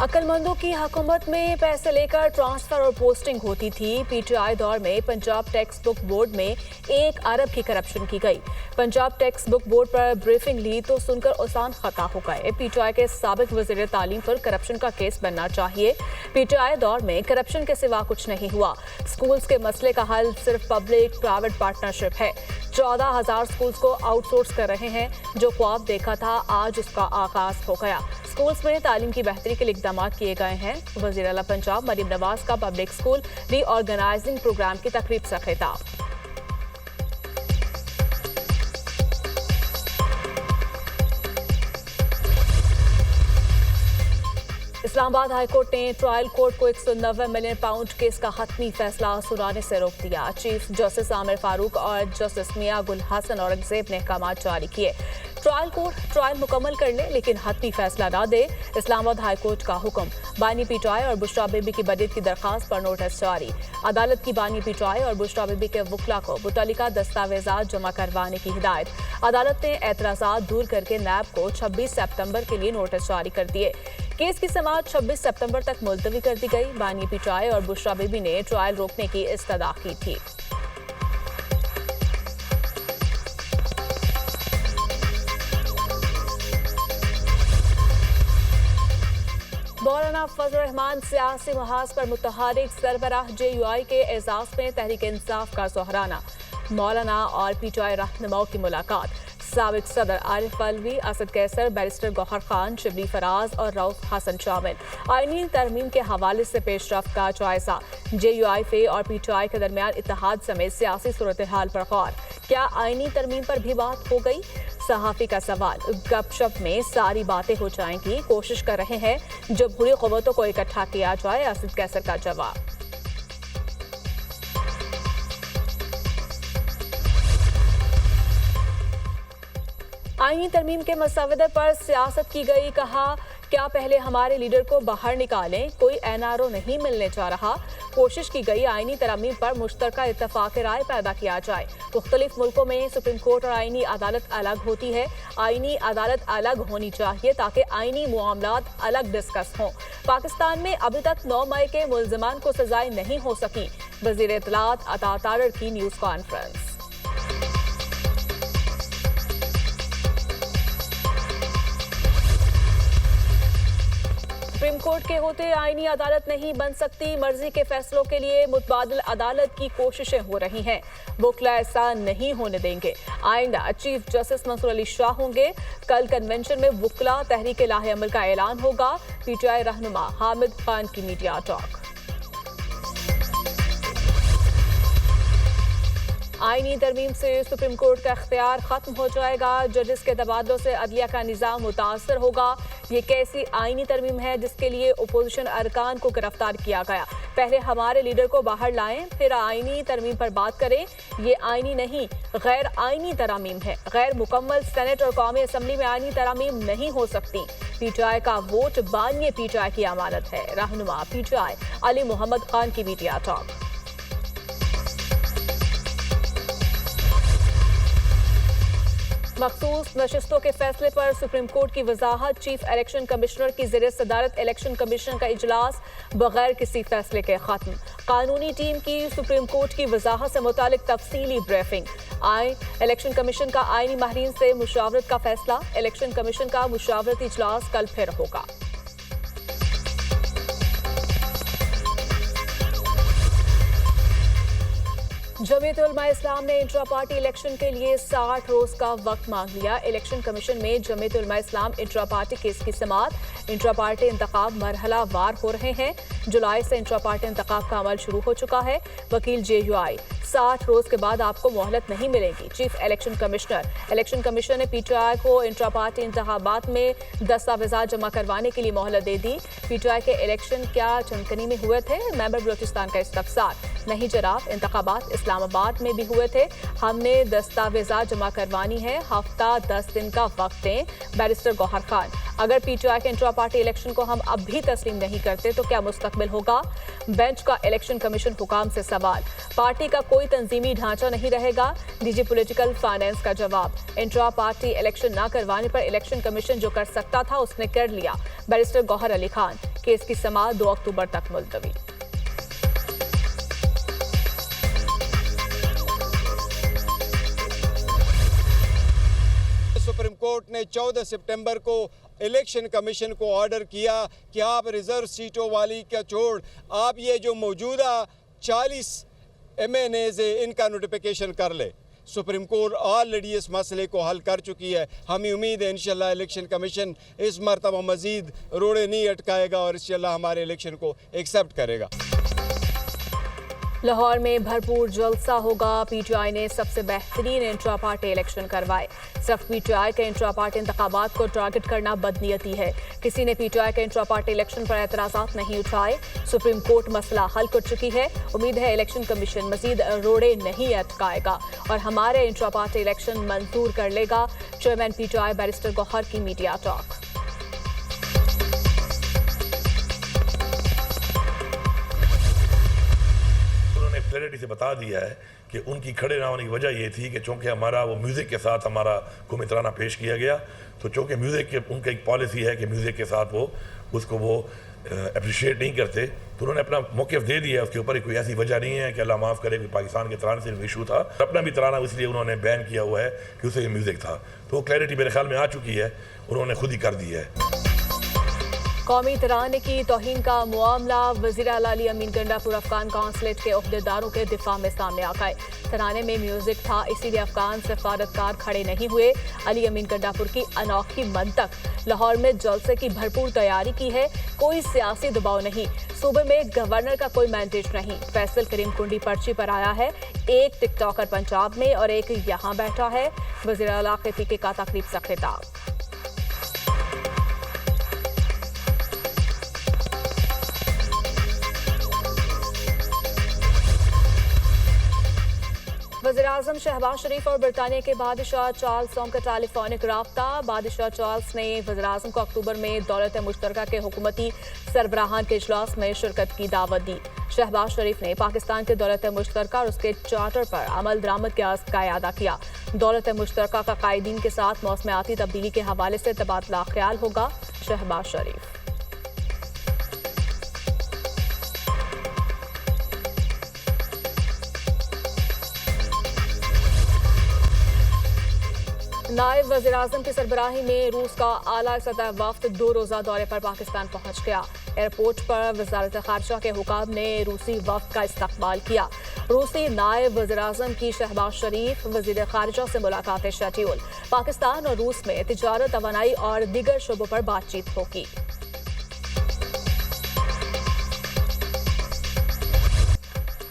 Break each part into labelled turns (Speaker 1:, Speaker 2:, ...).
Speaker 1: अक्लमंदों की हुकूमत में पैसे लेकर ट्रांसफर और पोस्टिंग होती थी। पीटीआई दौर में पंजाब टेक्स्ट बुक बोर्ड में 1 अरब की करप्शन की गई। पंजाब टेक्स्ट बुक बोर्ड पर ब्रीफिंग ली तो सुनकर उसान खता हो गए। पीटीआई के साबिक वजीर तालीम पर करप्शन का केस बनना चाहिए। पीटीआई दौर में करप्शन के सिवा कुछ नहीं हुआ। स्कूल्स के मसले का हल सिर्फ पब्लिक प्राइवेट पार्टनरशिप है। 14,000 स्कूल्स को आउटसोर्स कर रहे हैं। जो ख्वाब देखा था आज उसका आगाज हो गया। स्कूल्स में तालीम की बेहतरी के लिए इकदाम किए गए हैं। वज़ीर आला पंजाब मरीम नवाज का पब्लिक स्कूल रीऑर्गेनाइजिंग प्रोग्राम की तकरीब से खिताब। इस्लामाबाद हाईकोर्ट ने ट्रायल कोर्ट को 190 मिलियन पाउंड केस का हतमी फैसला सुनाने से रोक दिया। चीफ जस्टिस आमिर फारूक और जस्टिस मियां गुल हसन औरंगजेब ने अहकाम जारी किए। ट्रायल कोर्ट ट्रायल मुकम्मल कर ले लेकिन हतमी फैसला ना दे। इस्लामाबाद हाईकोर्ट का हुक्म। बानी पीटीआई और बुशरा बीबी की बरीत की दरखास्त पर नोटिस जारी। अदालत की बानी पीटीआई और बुशरा बीबी के वकला को मुतल्लिका दस्तावेजात जमा करवाने की हिदायत। अदालत ने एतराजात दूर करके नैब को 26 सितंबर के लिए नोटिस जारी कर दिए। केस की समाअत 26 सितंबर तक मुलतवी कर दी गई। बानी पीटीआई और बुशरा बीबी ने ट्रायल रोकने की इस्तदा की थी। मौलाना फजल रहमान सियासी महाज पर मुतहरिक सरबराह JUI के एजाज में तहरीक इंसाफ का सोहराना। मौलाना और पीटीआई रहनुमाओं की मुलाकात। साबिक सदर आरिफ अलवी, असद कैसर, बैरिस्टर गौहर खान, शिबली फराज और रऊफ हसन शामिल। आईनी तरमीम के हवाले से पेशरफ्त का जायजा। JUI फे और पीटीआई के दरमियान इत्तेहाद समेत सियासी सूरत हाल पर गौर। क्या आईनी तरमीम पर भी बात हो गई? सहाफी का सवाल। गपशप में सारी बातें हो जाएंगी। कोशिश कर रहे हैं जब बुरी क़ुव्वतों को इकट्ठा किया जाए। असद कैसर का जवाब। आईनी तरमीम के मसवदे पर सियासत की गई। कहा क्या पहले हमारे लीडर को बाहर निकालें, कोई NRO नहीं मिलने जा रहा। कोशिश की गई आईनी तरमीम पर मुश्तरका इत्तफाक राय पैदा किया जाए। मुख्तलिफ मुल्कों में सुप्रीम कोर्ट और आईनी अदालत अलग होती है। आईनी अदालत अलग होनी चाहिए ताकि आईनी मामलात अलग डिस्कस हों। पाकिस्तान में अभी तक 9 मई के मुल्जिमान को सजाएं नहीं हो सकी। वजीर इत्तलात अता तारड़ की न्यूज़ कॉन्फ्रेंस। सुप्रीम कोर्ट के होते आईनी अदालत नहीं बन सकती। मर्जी के फैसलों के लिए मुतबादिल अदालत की कोशिशें हो रही हैं। वकला ऐसा नहीं होने देंगे। आइंदा चीफ जस्टिस मंसूर अली शाह होंगे। कल कन्वेंशन में वकला तहरीक लाहे अमल का ऐलान होगा। पीटीआई रहनुमा हामिद खान की मीडिया टॉक। आईनी तरमीम से सुप्रीम कोर्ट का इख्तियार खत्म हो जाएगा। जजेस के तबादलों से अदलिया का निज़ाम मुतासर होगा। ये कैसी आईनी तरमीम है जिसके लिए अपोजिशन अरकान को गिरफ्तार किया गया? पहले हमारे लीडर को बाहर लाएं, फिर आईनी तरमीम पर बात करें। ये आईनी नहीं, गैर आईनी तरमीम है। गैर मुकम्मल सेनेट और कौमी असम्बली में आईनी तरमीम नहीं हो सकती। पीटीआई का वोट बानिए पीटीआई की अमानत है। रहनुमा पीटीआई अली मोहम्मद खान की मीडिया टॉक। मखसूस नशिस्तों के फैसले पर सुप्रीम कोर्ट की वजाहत। चीफ इलेक्शन कमिश्नर की ज़ेर सदारत इलेक्शन कमीशन का इजलास बगैर किसी फैसले के खत्म। कानूनी टीम की सुप्रीम कोर्ट की वजाहत से मुतालिक तफसीली ब्रीफिंग। इलेक्शन कमीशन का आईनी माहिरीन से मुशावरत का फैसला। इलेक्शन कमीशन का मुशावरती इजलास कल फिर होगा। जमीयत उलमा इस्लाम ने इंट्रा पार्टी इलेक्शन के लिए 60 रोज का वक्त मांग लिया। इलेक्शन कमीशन में जमीयत उलमा इस्लाम इंट्रा पार्टी केस की समाअत। इंट्रा पार्टी इंतखाब मरहला वार हो रहे हैं। जुलाई से इंट्रा पार्टी इंतखाब का अमल शुरू हो चुका है। वकील JUI 60 रोज के बाद आपको मोहलत नहीं मिलेगी। Chief election commissioner. Election commission ने पीटीआई को इंट्रा पार्टी इंतखाबात में दस्तावेजात जमा करवाने के लिए मोहलत दे दी। पीटीआई के इलेक्शन क्या चंदकनी में हुए थे? मेंबर बलूचिस्तान का इस्तफसार। नहीं जनाब, इंतखाबात इस्लामाबाद में भी हुए थे। हमने दस्तावेजात जमा करवानी है। हफ्ता 10 दिन का वक्त दें। बैरिस्टर गौहर खान। अगर पीटीआई के इंट्रा पार्टी इलेक्शन को हम अब भी तस्लीम नहीं करते तो क्या मुस्तकबिल होगा? बेंच का इलेक्शन कमीशन हुकाम से सवाल। पार्टी का कोई तंजीमी ढांचा नहीं रहेगा, डीजी पॉलिटिकल फाइनेंस का जवाब। इंट्रा पार्टी इलेक्शन न करवाने पर इलेक्शन कमीशन जो कर सकता था उसने कर लिया। बैरिस्टर गौहर अली खान, केस की समाअत 2 अक्टूबर तक मुलतवी।
Speaker 2: सुप्रीम कोर्ट ने 14 सितंबर को इलेक्शन कमीशन को ऑर्डर किया कि आप रिजर्व सीटों वाली का छोड़ आप ये जो मौजूदा 40 MNAs है इनका नोटिफिकेशन कर ले। सुप्रीम कोर्ट ऑलरेडी इस मसले को हल कर चुकी है। हमें उम्मीद है इंशाल्लाह इलेक्शन कमीशन इस मरतबा मजीद रोड़े नहीं अटकाएगा और इंशाल्लाह हमारे इलेक्शन को एक्सेप्ट करेगा।
Speaker 1: लाहौर में भरपूर जलसा होगा। पीटीआई ने सबसे बेहतरीन इंट्रा पार्टी इलेक्शन करवाए। सिर्फ पीटीआई के इंट्रा पार्टी इंतखाबात को टारगेट करना बदनीयती है। किसी ने पीटीआई के इंट्रा पार्टी इलेक्शन पर एतराज़ात नहीं उठाए। सुप्रीम कोर्ट मसला हल कर चुकी है। उम्मीद है इलेक्शन कमीशन मजीद रोड़े नहीं अटकाएगा और हमारे इंट्रा पार्टी इलेक्शन मंजूर कर लेगा। चेयरमैन पीटीआई बैरिस्टर गौहर की मीडिया टॉक।
Speaker 3: क्लैरिटी से बता दिया है कि उनकी खड़े ना होने की वजह ये थी कि चूँकि हमारा वो म्यूज़िक के साथ हमारा को मित्राना पेश किया गया, तो चूँकि म्यूज़िक के उनका एक पॉलिसी है कि म्यूज़िक के साथ वो उसको वो अप्रिशिएट नहीं करते, तो उन्होंने अपना मौक़िफ़ दे दिया। उसके ऊपर कोई ऐसी वजह नहीं है कि अल्लाह माफ़ करे कि पाकिस्तान के तराने से इशू था, अपना भी तराना इसलिए उन्होंने बैन किया हुआ है कि उसे ये म्यूज़िक था। तो वो क्लैरिटी मेरे ख्याल में आ चुकी है, उन्होंने खुद ही कर दी है।
Speaker 1: कौमी तराने की तौहीन का मामला वज़ीर आला अली अमीन गंडापुर अफगान कौंसलेट के ओहदेदारों के दिफा में सामने आ गए। तराने में म्यूजिक था, इसीलिए अफगान सफारतकार खड़े नहीं हुए। अली अमीन गंडापुर की अनोखी मंतक। लाहौर में जलसे की भरपूर तैयारी की है, कोई सियासी दबाव नहीं। सूबे में गवर्नर का कोई मैंडेट नहीं। फैसल करीम कुंडी पर्ची पर आया है। एक टिकटॉकर पंजाब में और एक यहाँ बैठा है। वज़ीर आला के पीके का तकरीब से खिताब। वज़ीर-ए-आज़म शहबाज शरीफ और बरतानिया के बादशाह चार्ल्स का टेलीफोनिक राब्ता। बादशाह चार्ल्स ने वज़ीर-ए-आज़म को अक्टूबर में दौलत मुश्तरका के हुकूमती सरबराहान के इजलास में शिरकत की दावत दी। शहबाज शरीफ ने पाकिस्तान के दौलत मुश्तरका और उसके चार्टर पर अमल दरामद के अज़्म का इआदा किया। दौलत मुश्तरका का कायदीन के साथ मौसमियाती तब्दीली के हवाले से तबादला ख्याल होगा। शहबाज शरीफ नायब वज़ीर-ए-आज़म की सरबराही में रूस का आला सतह वफ्द 2 रोज़ा दौरे पर पाकिस्तान पहुंच गया। एयरपोर्ट पर वज़ारत ख़ारिजा के हुकाम ने रूसी वफ्द का इस्तकबाल किया। रूसी नायब वज़ीर-ए-आज़म की शहबाज शरीफ वज़ीर ख़ारिजा से मुलाकातें शेड्यूल। पाकिस्तान और रूस में तिजारत, तवानाई और दीगर शोबों पर बातचीत होगी।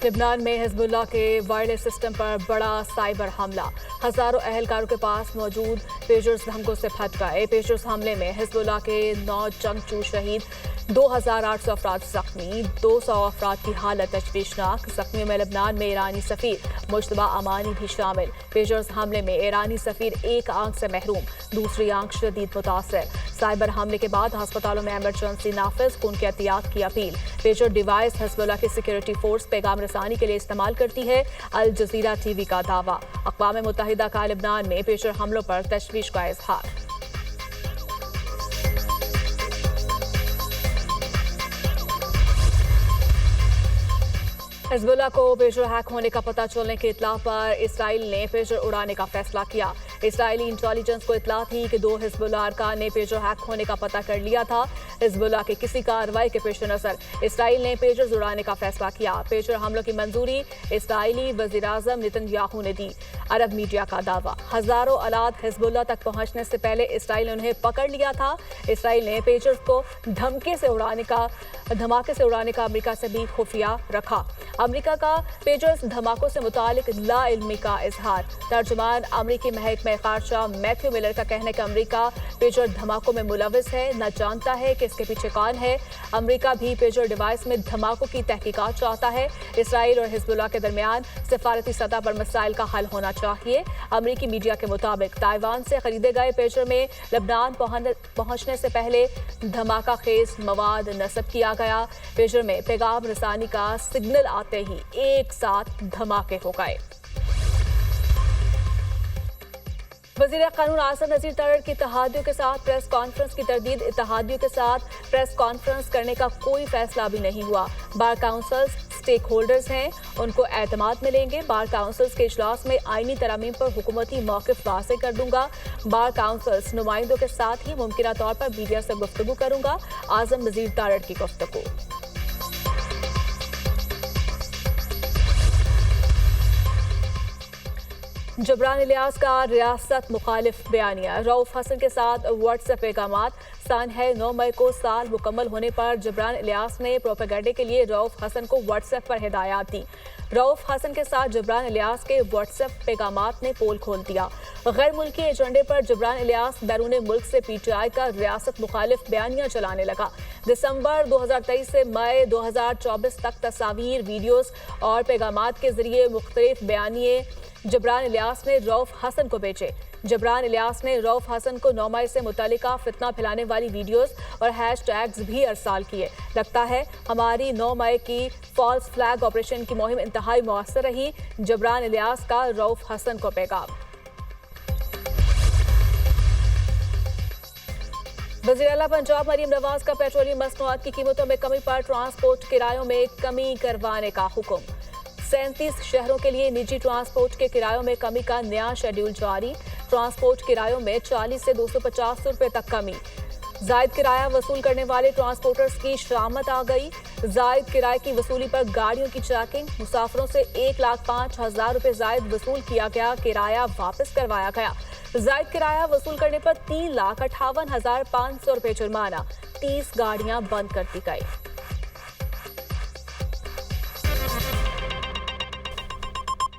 Speaker 1: लेबनान में हिज़्बुल्लाह के वायरलेस सिस्टम पर बड़ा साइबर हमला। हज़ारों अहलकारों के पास मौजूद पेजर्स धमकों से फट गए। पेजर्स हमले में हिज़्बुल्लाह के 9 जंगजू शहीद, 2800 अफराद जख्मी, 200 अफराद की हालत तशवीशनाक। जख्मियों में लेबनान में ईरानी सफ़ीर मुश्तबा अमानी भी शामिल। पेजर्स हमले में ईरानी सफ़ीर एक आंख से महरूम, दूसरी आंख शदीद मुतासर। साइबर हमले के बाद अस्पतालों में एमरजेंसी नाफिज, खून की एहतियात की अपील। पेजर डिवाइस हिज़्बुल्लाह की सिक्योरिटी फोर्स पैगाम रसानी के लिए इस्तेमाल करती है। अल जज़ीरा टीवी का दावा। अक़वाम मुत्तहिदा का लेबनान में पेजर हमलों पर तशवीश का इजहार। हिज़्बुल्लाह को पेजर हैक होने का पता चलने की इत्तला पर इसराइल ने पेजर उड़ाने का फैसला किया। इसराइली इंटेलिजेंस को इत्तला थी कि 2 हिज़्बुल्लाह अरकान ने पेजर हैक होने का पता कर लिया था। हिज़्बुल्लाह के किसी कार्रवाई के पेश नज़र इसराइल ने पेजर उड़ाने का फैसला किया। पेजर हमलों की मंजूरी इसराइली वज़ीर-ए-आज़म नेतन्याहू ने दी। अरब मीडिया का दावा, हज़ारों अलाद हिज़्बुल्लाह तक पहुंचने से पहले इसराइल ने उन्हें पकड़ लिया था। इसराइल ने पेजर को धमाके से उड़ाने का अमेरिका से भी खुफिया रखा। अमेरिका का पेजर्स धमाकों से मुतालिक ला इल्मी का इजहार। तर्जुमान अमेरिकी महकमा में खारजा मैथ्यू मिलर का कहना है कि अमेरिका पेजर धमाकों में मुलविस है, न जानता है कि इसके पीछे कौन है। अमेरिका भी पेजर डिवाइस में धमाकों की तहकीकात चाहता है। इसराइल और हिजबुल्लाह के दरमियान सिफारती सतह पर मसाइल का हल होना चाहिए। अमेरिकी मीडिया के मुताबिक ताइवान से खरीदे गए पेजर में लबनान पहुंचने से पहले धमाका खेज मवाद नस्ब किया गया। पेजर में पैगाम रसानी का सिग्नल आते ही एक साथ धमाके हो गए। वज़ीर कानून आसिम नज़ीर तारड़ की इत्तेहादियों के साथ प्रेस कॉन्फ्रेंस की तरदीद। इत्तेहादियों के साथ प्रेस कॉन्फ्रेंस करने का कोई फैसला भी नहीं हुआ। बार काउंसिल्स स्टेक होल्डर्स हैं, उनको एतमाद में लेंगे। बार काउंसिल्स के इजलास में आईनी तरमीम पर हुकूमती मौक़िफ़ वाज़ेह कर दूंगा। बार काउंसिल्स नुमाइंदों के साथ ही मुमकिना तौर पर मीडिया से गुफ्तगू करूंगा। आज़म नज़ीर तारड़ की गुफ्तगू। जबरान इलियास का रियासत मुखालिफ बयानिया। रऊफ हसन के साथ व्हाट्सएप पैगामात। सान है 9 मई को साल मुकम्मल होने पर जबरान इलियास ने प्रोपेगेंडे के लिए रऊफ हसन को व्हाट्सएप पर हिदायत दी। रऊफ हसन के साथ जबरान इलियास के व्हाट्सएप पैगामात ने पोल खोल दिया। गैर मुल्की एजेंडे पर जबरान इलियास बैरून मुल्क से PTI का रियासत मुखालिफ बयानिया चलाने लगा। दिसंबर 2023 से मई 2024 तक तस्वीर, वीडियोस और पैगामात के जरिए मुख्तलिफ बयानिए जबरान इलियास ने रऊफ हसन को भेजे। जबरान इलियास ने रऊफ हसन को 9 मई से मुतालिका फितना फैलाने वाली वीडियोस और हैशटैग्स भी अरसाल किए। लगता है हमारी 9 मई की फॉल्स फ्लैग ऑपरेशन की मुहिम इंतहाई मौसर रही। जबरान इलियास का रऊफ हसन को पैगाम। वज़ीर आला पंजाब मरीम नवाज का पेट्रोलियम मसनूआत की कीमतों में कमी पर ट्रांसपोर्ट किरायों में कमी करवाने का हुक्म। 37 शहरों के लिए निजी ट्रांसपोर्ट के किरायों में कमी का नया शेड्यूल जारी। ट्रांसपोर्ट किरायों में 40 से 250 रुपए तक कमी। जायद किराया वसूल करने वाले ट्रांसपोर्टर्स की शामत आ गई। जायद किराए की वसूली पर गाड़ियों की चेकिंग। मुसाफिरों से 1,05,000 रुपए जायद वसूल किया गया, किराया वापस करवाया गया। जायद किराया वसूल करने पर 3,58,500 रुपए जुर्माना। 30 गाड़ियां बंद कर दी गई।